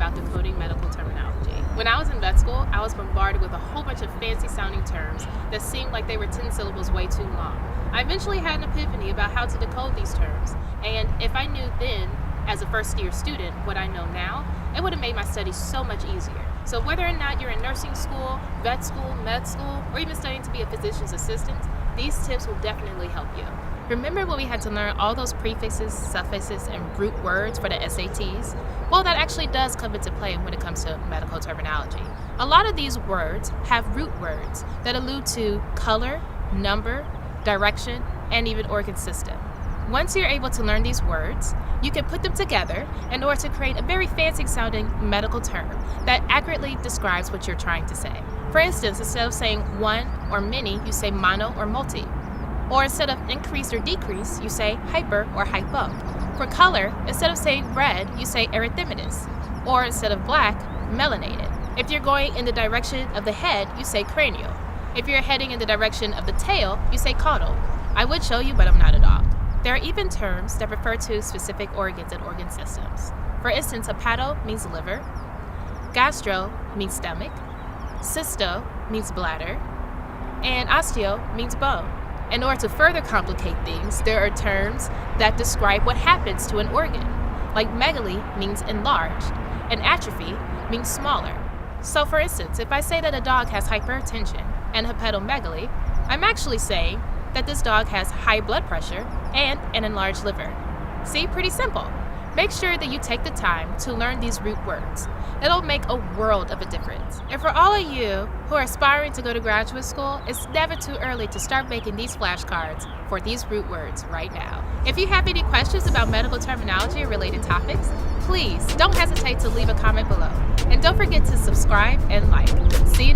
about decoding medical terminology. When I was in vet school, I was bombarded with a whole bunch of fancy sounding terms that seemed like they were 10 syllables way too long. I eventually had an epiphany about how to decode these terms, and if I knew then, as a first year student, what I know now, it would have made my studies so much easier. So whether or not you're in nursing school, vet school, med school, or even studying to be a physician's assistant, these tips will definitely help you. Remember when we had to learn all those prefixes, suffixes, and root words for the SATs? Well, that actually does come into play when it comes to medical terminology. A lot of these words have root words that allude to color, number, direction, and even organ system. Once you're able to learn these words, you can put them together in order to create a very fancy sounding medical term that accurately describes what you're trying to say. For instance, instead of saying one or many, you say mono or multi. Or instead of increase or decrease, you say hyper or hypo. For color, instead of saying red, you say erythematous. Or instead of black, melanated. If you're going in the direction of the head, you say cranial. If you're heading in the direction of the tail, you say caudal. I would show you, but I'm not a dog. There are even terms that refer to specific organs and organ systems. For instance, hepato means liver, gastro means stomach, cysto means bladder, and osteo means bone. In order to further complicate things, there are terms that describe what happens to an organ, like megaly means enlarged, and atrophy means smaller. So for instance, if I say that a dog has hypertension and hepatomegaly, I'm actually saying that this dog has high blood pressure and an enlarged liver. See, pretty simple. Make sure that you take the time to learn these root words. It'll make a world of a difference. And for all of you who are aspiring to go to graduate school, it's never too early to start making these flashcards for these root words right now. If you have any questions about medical terminology or related topics, please don't hesitate to leave a comment below. And don't forget to subscribe and like. See you